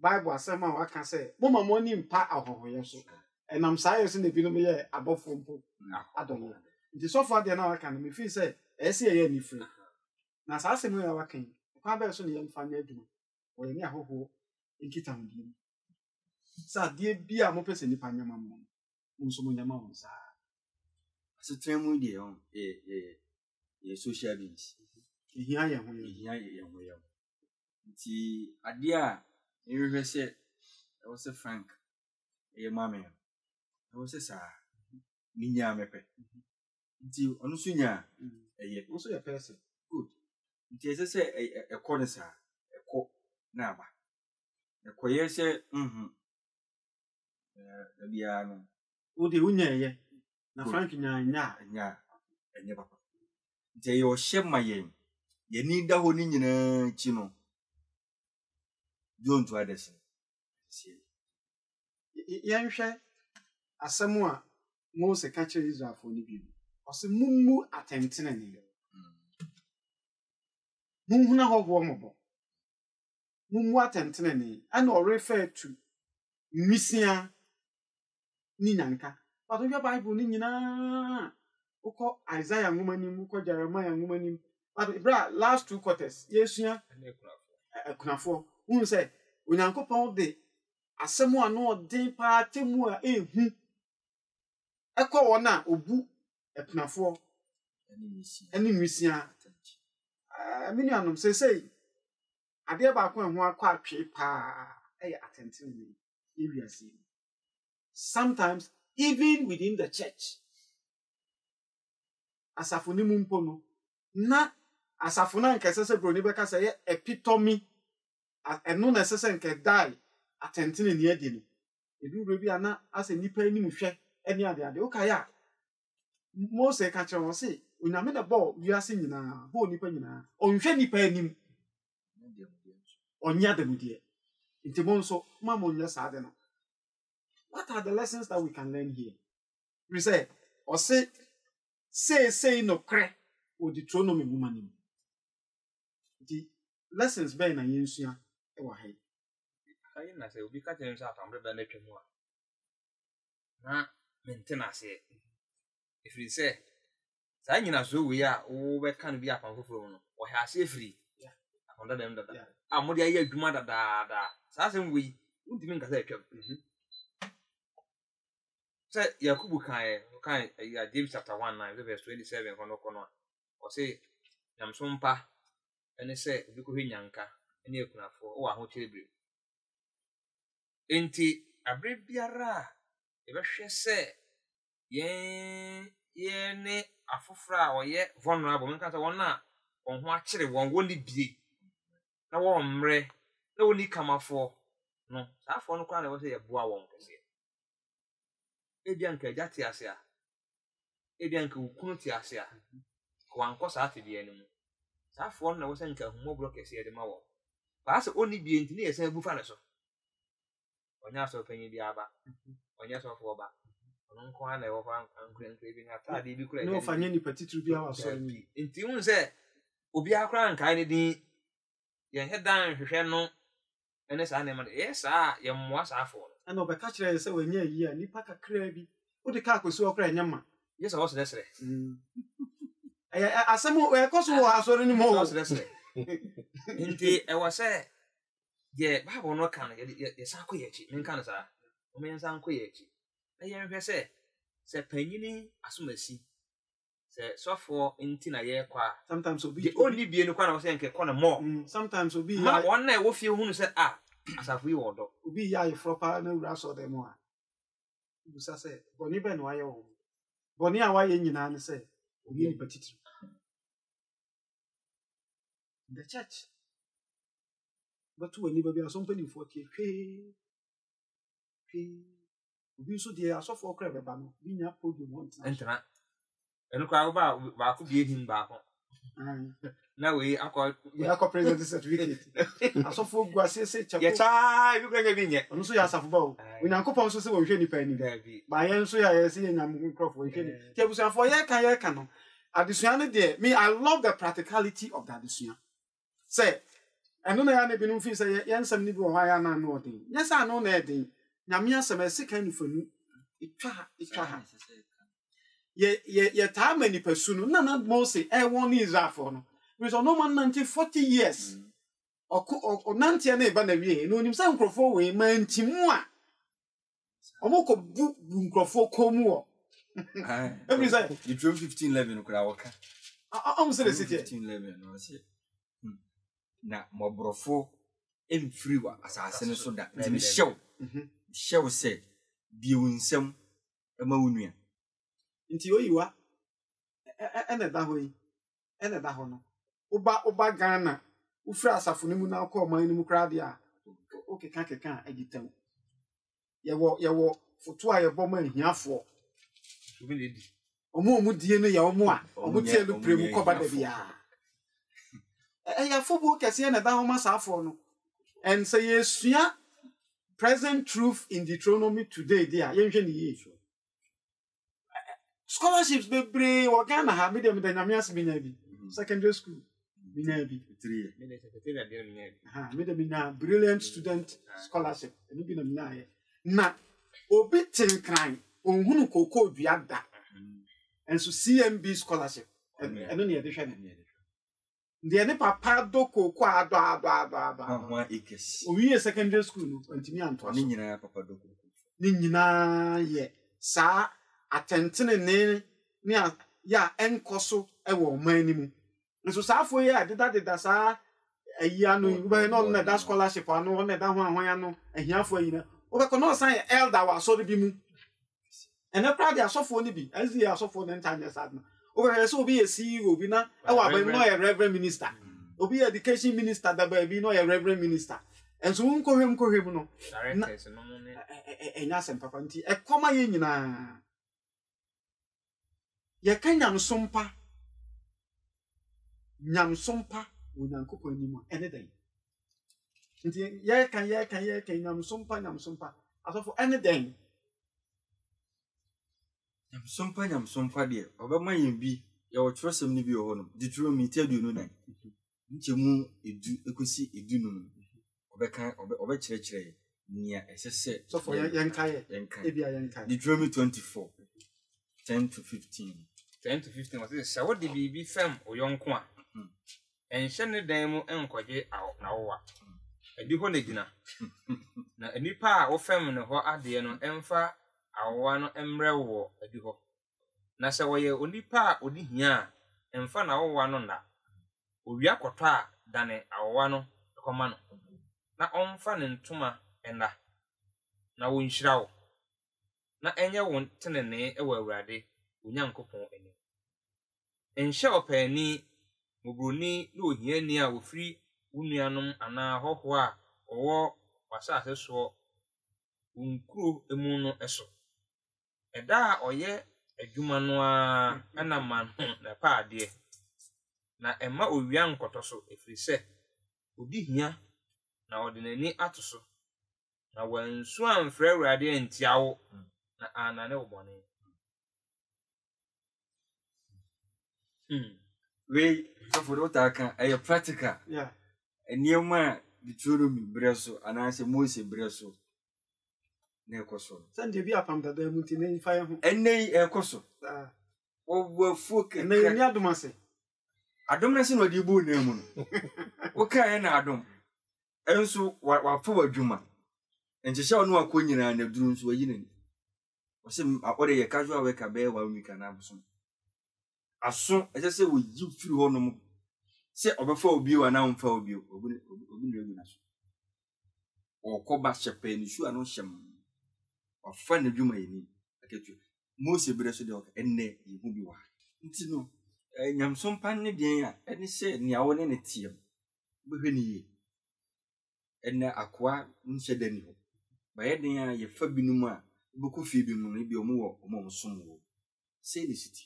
[SPEAKER 3] Bible asema wa ka say mo ma mo ni mpa ahohoye so. Enam saa yesi na binu me ye abofo mpo adonye. Nti so far there na waka no me feel say ese ye ni free. Na saa se mu ya waka yi. Kwa ba so ne ye mfa nya adwuma. O ye ni ahoho nkita ho bi. Sa die bia mo pese nipa nyama mo. Nso mo nyama won sa.
[SPEAKER 4] Asetremu de on ye social beings.
[SPEAKER 3] Ehia ye ho ye.
[SPEAKER 4] Ehia ye ho ye. Nti ade a ehwehwe se e wo se Frank e mame e wo se sa ni nya mepe. Nti onu so nya eye
[SPEAKER 3] Nso ye person.
[SPEAKER 4] good. Nti ese se ekọ ne sa ekọ na aba. Ekọ ye se bia no
[SPEAKER 3] O de unya ye. Na Frank nya
[SPEAKER 4] nya enye papa. Nti ye o hye ma yen. Ye ni da ho ni nyina chi no. Don't try this.
[SPEAKER 3] Yenhwe asemu a Mose ka kire Israel fo ni bi. Ose mummu atentene ne. Munhuna hoho mobo. Mummu atentene ne. Ana o refer to misia ni nyanka. But your Bible ni nyina. Uko Isaiah ngumanim, uko Jeremiah ngumanim. But bra last 2 quarters, yesua kunafo. Unu say Onyankopɔn de asɛm a no ɔden paa temu a ehu ɛkɔ wɔn a obu ɛkunafo ɛne nwisia mini anom sesei adeɛ baako ɛho akɔ atwe paa ɛyɛ atɛntene ewiase. Sometimes even within the church asafo ni mu mpo no na asafo na nkɛsɛ sɛ broni bɛka sɛ yɛ epitome eno na sese nke dai atentene ni adi no edu bebi ana ase nipa ni mu hwe eni ade o kaya Mose ka kire won se onyame na bo wiase nyina bo nipa nyina onhwe nipa anim onya de mudie nti mo nso mama onya sa ade no. What are the lessons that we can learn here? We say or say no kre o Deuteronomy woman. The lessons be na yensua ewa hai.
[SPEAKER 5] Hai na se obi ka chen sa famre ba na twemu a. Na maintenance Efiri se saa nyina so we a wo be kan bi apan foforo no wo ha ase efiri akonda dem dada amode ayi adwuma dada saa sem we untimi nkasa atwam se Yakubu kan James chapter 1:9 verse 27 kono o say nyamsompa ene se obi ko hwenyanka ene ekunafo wo aho kyerebe enti abre biara e be hwe se ye ne afofra oye vulnerable menka se wona won ho akyere won woni bie na won mre na woni kamafo no saafo no kwa na wo se ye boa won kese ebianka jati ase a ebianka ukunu ti ase a ko anko saate bie ne mu saafo no na wo se nka humobro kese ye de ma wo ba se oni bie ntini ye se bufa ne so onya so panyi bi aba onya so fo ba ono nko ana e wo fa ankure bi na ta de bi kura
[SPEAKER 3] no fanye ni petitru bi awa so ni
[SPEAKER 5] nti hun se obi akra nkai ne din ye hedan hwehwe no ene sa na ma de sa ye mmoa saafo
[SPEAKER 3] ana obeka kire se wanya yi a nipa kakra bi wo de ka akosi okra nyama
[SPEAKER 5] yes I was desere
[SPEAKER 3] asem we koso wo asori ni mo
[SPEAKER 5] was desere nti e was se ye Bible no kan ye sa ko ye chi men kan sa o men san ko ye chi e ye hwe se panyini asomasi se sofo nti na ye kwa
[SPEAKER 3] sometimes obi
[SPEAKER 5] the only bie no kwa na wo se nke kwa na more
[SPEAKER 3] sometimes obi
[SPEAKER 5] ma won na e wo fie hunu se asafu yi wodo
[SPEAKER 3] obi ya ifropa na wura so dem a busa se boni be no aye wo boni a waye nyina ne se obi ni petitru the church but when you be something for tie obi so die asofo okra beba no bi nya podium want
[SPEAKER 5] entra eno kwa ba ko bie him ba ko na we akọ
[SPEAKER 3] president certificate asofo guase se chapo
[SPEAKER 5] ye cha bi kra bi nye
[SPEAKER 3] ono so ya asafo ba o onyankopon so se wo hwe nipa ni ba ye nso ya ye se ye nyam nkrofo hwe ni ke busuafo ye kan no adesua ne de me I love the practicality of that adesua say eno na ya ne bi no fi se ye nsam ni bi wo ya na no odin yes ano na edin nyame asem esika ni fanu itwa ha ye ta mani pasunu na Moses won Israel for no because no man 40 years o nantia na eba na wie no nim sa nkrofo we mantimu a omoko bu nkrofo komu o every say
[SPEAKER 4] you drove 1511 kura waka
[SPEAKER 3] say the city
[SPEAKER 4] 1511 no say na mobrofo free wa asase ne so da ntimi hyew say bi wunsem ema wunua
[SPEAKER 3] nti oyiwa ene da hoyi ene da ho no uba Ghana ufra asafo ne mu na akọ man ne mu kra de a okeka agitam yewo foto a yebo ma hiafo
[SPEAKER 5] obi le di
[SPEAKER 3] omo die no ye omo a omo tie no premu koba da bia ya football kese na da ho ma safo no and say yesua present truth in Deuteronomy today there yenhwe ne ye scholarships bebre wo Ghana ha me dem da nyamias binya bi secondary school binya bi
[SPEAKER 4] 3
[SPEAKER 5] me secretary there binya bi
[SPEAKER 3] me dem binya brilliant student scholarship eni bi na binya ye na obi tinkran onhunu koko dua da enso CMB scholarship eno ne ye de hwe ne de ne papa do koko ado
[SPEAKER 4] one acres
[SPEAKER 3] owi secondary school no antimi anto
[SPEAKER 4] ni nyina papa do koko
[SPEAKER 3] ni nyina ye sa atentene ne ya enkoso ewo manimu nso saafo ye adeda sa ayia no be no na da scholarship ano na da ho ahwan ano ahiafo ayina obekọ no san elder wa so bi mu ene prade asofo ni bi azi asofo ne ntanya sad no obekọ so obi ye CEO bi na ewa ba no ye reverend minister obi education minister da ba bi no ye reverend minister enso nkohwem no
[SPEAKER 5] directors no no ne
[SPEAKER 3] enya sem papa nti ekoma ye nyina ye kan nyamsompa onyankopon ni mu ene den nti ye kan nyamsompa asofo ene den
[SPEAKER 4] nyamsompa de obema yen bi ye wo twosem ni bi ho no Deuteronomy 29 nchemu edu ekosi edu no obeka obekyerɛkyerɛ nia esese
[SPEAKER 3] sofo yenkaye ebia yenkaye
[SPEAKER 4] Deuteronomy 24 10 to 15.
[SPEAKER 5] 10 to 15 was this. So what the BB fam or young qua? And send them and quaje out now. A duhonegina. Now a nipa or feminine or adiano emfa, our one embryo a duho. Nasa way only pa odi here and fan our one on that. We are quota than our one command. Na on fan and tuma and that. Na win shroud. Na enya won tenene e wawrade onyankopon ani enhye opani mubroni na ohia ni a ofri unuanom ana hoho a owo wasase so unkuro emu no eso eda oye adwuma no a ana man na paade na ema owia nkotoso efri se odi hia na odinani atoso na wansu amfra awrade antiawo na anane obone
[SPEAKER 4] We so for what I can a practical.
[SPEAKER 3] Yeah.
[SPEAKER 4] And near my Deuteronomy breso and I say Moses breso. Nekoso.
[SPEAKER 3] Send you be up under the multi fire.
[SPEAKER 4] And nay a coso. Over folk
[SPEAKER 3] And they near the massy.
[SPEAKER 4] I don't know what you boo name. What can I do? And so what forward Juma. And to show no queen and the dreams were in. Was him a casual work a bear while we can have some. As soon as I say we you through on say over you and now for you or call back champagne, you are no sham or find a Juma in I get you. Most of the dog and nay, you will be one. It's no, I am some panny dear, and he said, near one in a team. But when ye and acquire unsaid any hope. By adding ye fabinuma, Boku Phoebe maybe or more among some woe. Say the city.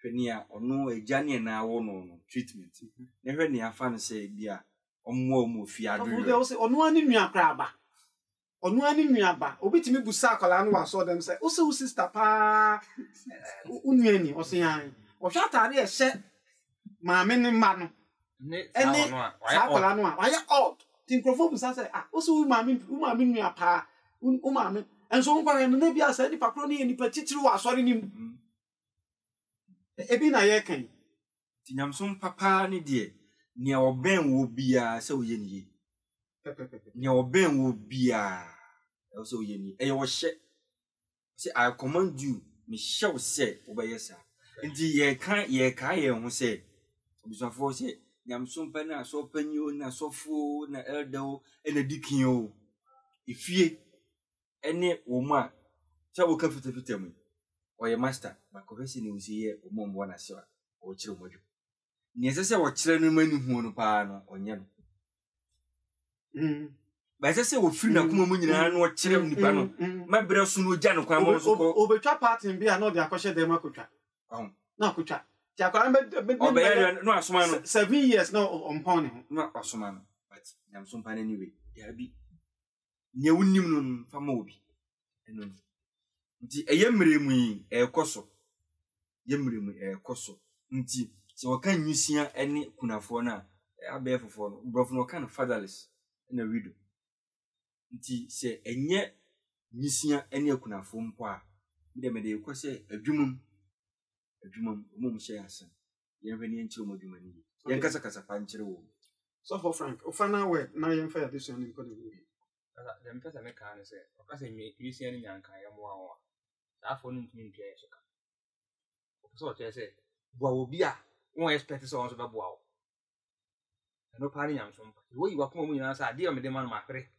[SPEAKER 4] Fenia or no a Johnny and our own treatment. Never near fan say, dear, or more fiat.
[SPEAKER 3] They will say, on one in your crabba. On one in your bar, obit me Busaka, saw them say, also sister pa Union or saying, or shut out there, set my men in man. And why odd? Think of say, also, mammy, umami, your pa, umami, and so far, and maybe I said the paproni and the particular sorry him. Ebina yekan.
[SPEAKER 4] Tinyam some papa ni dear. Near or Ben will be a so ye. Near or Ben will be a also ye. A was shed. Say, I command you, Michelle said, over yes, sir. Indeed, ye can't ye kaya who say, Mr. Force, Yam some penna, so penny, na so full, na eldo, and a dicking. If ye any woman, shall we comfortably tell me. Or your master, my confessing was here, or mom one I saw, or children. Necessary what children men who on pan or yan. But as I say, what free Nakumun and what children, my brother soon would Jan over
[SPEAKER 3] trap part and be another accusation de Makucha. No, Kucha.
[SPEAKER 4] No,
[SPEAKER 3] 7 years no on pony,
[SPEAKER 4] not Osman, but I'm some pan anyway. There be near Unimum Famobi. Nti eyemre mu ekoso yemre mu ekoso nti se wakan nyusia ene kunafo na abefofo no brofo no kan fatherless na widow nti se enye nyusia ene kunafo mpo a me de ekose adwumum omum hye asan yemre ne nchiro modwuma ni yen kasa pa nchire wo
[SPEAKER 3] so for Frank ofana we na yen fa this one in kodo
[SPEAKER 5] dem pesa me kan se okase nyusia ni nyanka yemo awo afọ no ntumi ntwa yeso ka so che se bua obi a won expect so so be bua wo no pari nyam so mpa wo yi wa kuma mu nyina sa de o me de man ma pere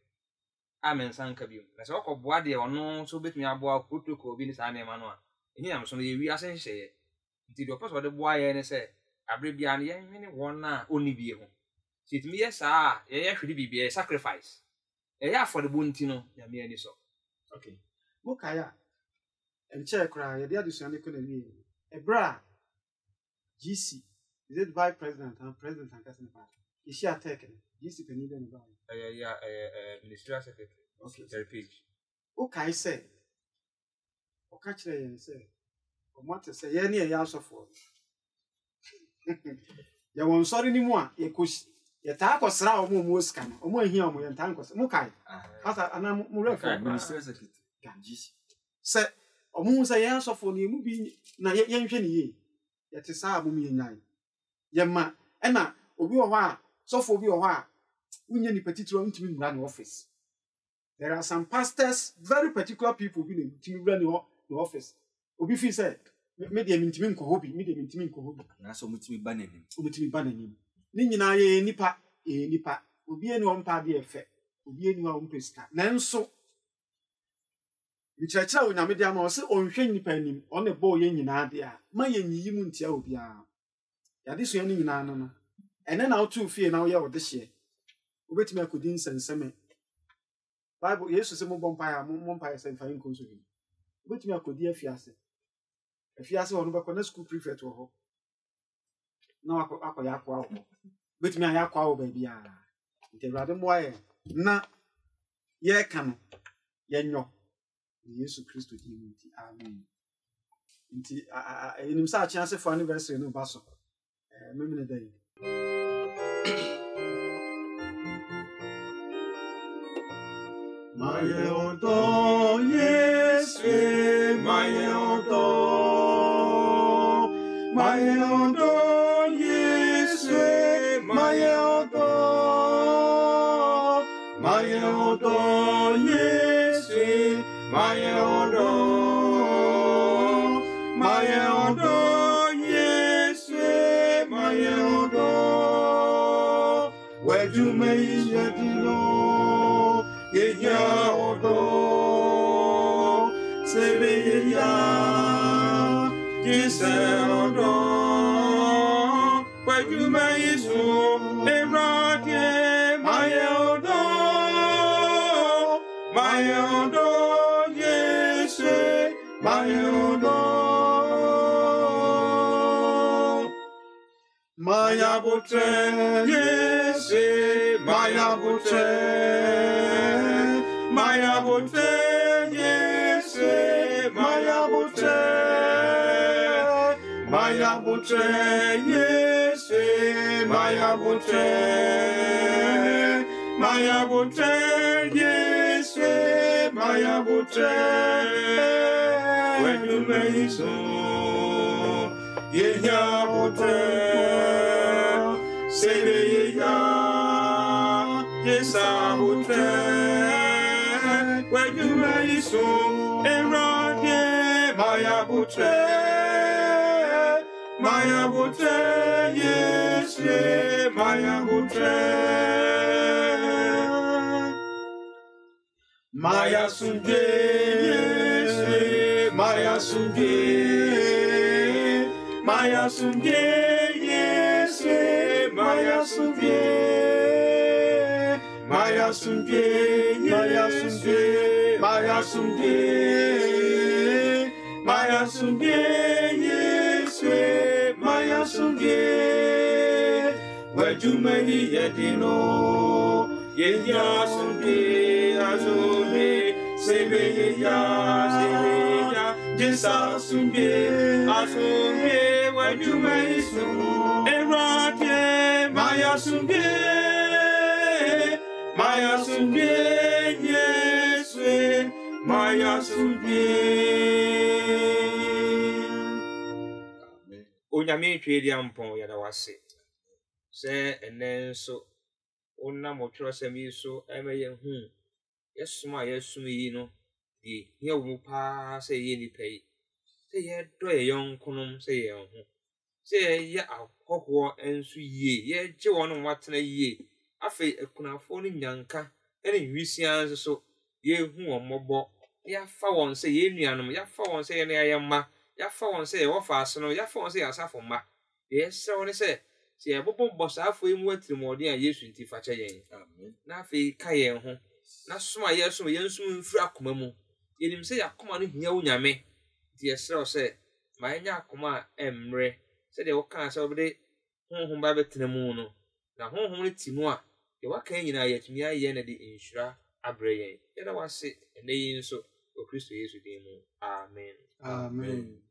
[SPEAKER 5] amen sanka bi na se okọ bua de ono so betumi abua protocol obi ni sa na ema no a enyi nyam so no ye wi asen hye nti do person de bua ye ne se abre bia ne ye nwene won na oni bi ho so itumi ye sa ye hwede bibia sacrifice ye for the bunti no ya me ani so
[SPEAKER 3] okay mukaya and check cry the addition economy a bra GC is it vice president and president and casting party is she attacking GC can even buy
[SPEAKER 5] ministerial secretary
[SPEAKER 3] okay
[SPEAKER 5] their page
[SPEAKER 3] okay say o catch there say o want to say ye na ya asofo ya won sorry ni mu a ye kosi ye ta akosra o mu scan o mu ahia o mu ye ta nkos mu kai asa ana mu refer
[SPEAKER 4] ministerial secretary GC
[SPEAKER 3] say omo say yan sofo ne mu bi na yenhwe ne ye yete saa mo mi nyan yema na obi wo ho a sofo obi wo ho a unye ni petitro ntimi nura ne office. There are some pastors, very particular people who ntimi nura ne office. Obi fi say me de ntimi nko hobi me de ntimi nko hobi
[SPEAKER 4] na so mutimi ba nanim
[SPEAKER 3] ni nyina ye nipa obi eni o mpa de efe obi eni wa mpesika nanso nkyerɛkyerɛ wo nyame de ama wo se onhwɛ nipa anim ɔne bɔ ye nyina de a ma ye nyiyi mu ntia obi a yade so ye nyina no ene na wotu fie na wo ye wo de hye obetimi akodi nsenseme Bible Yesu se mo bompa ya mo mpa ya se mfa nko so bi obetimi akodi afiase wono bɛkɔ na school prefect wo ho na akɔ ya akwa wo obetimi aya akwa wo ba bia nti Awurade mo aye na ye ka no ye nyo Yesu Kristo di mu nti amen nti enim sa chance for anniversary no baso memene dai
[SPEAKER 2] Mayeoto Yesu Mayeoto Yesu Mayeoto Yesu Mayeoto Yesu Mayeoto where you may yet know ya odo sebe ya kiserodo where you may so erade my odo yes my odo Maya butre yes Maya butre yes Maya butre yes Maya butre yes Maya butre when you may so yeah butre say yeah yes butre when you may so erade Maya butre yes Maya butre Maya sunge yes Maya sunge yes Maya sunge yes Maya sunge where you may yedino ya sunge sebe ya Jesus sunge where you may so erate Maya sunge yes Maya sunge Onyame twedi ampon ya da wase se enenso onna motwero sami so emeye hu yesuma yi no di ye wo pa se ye ni pei se ye do ye yonkonom se ye hu se ye akokwo ensu ye ye je wono watena ye afi ekunafo ni nyanka ene nwisian so ye hu omobo ya fa won se ye nuanom ya fa won se ye na yemma ya fa won se ye wo fa ase no ya fa won se ye asafo ma ye se won se ye bobo bosafo emu atirimode a Yesu nti fa che yen amen na afi ka yen ho na soma Yesu yensum mfiri akoma mu yenim se yakoma no hia wo nyame nti ye se o se ma nya akoma emre se de wo kan se obede honhom ba betena mu no na honhom ne timu a ye waka nyina yetumi aye na de inshira abre yen ye da wase ene yin so o Kristo Yesu din mu amen
[SPEAKER 3] amen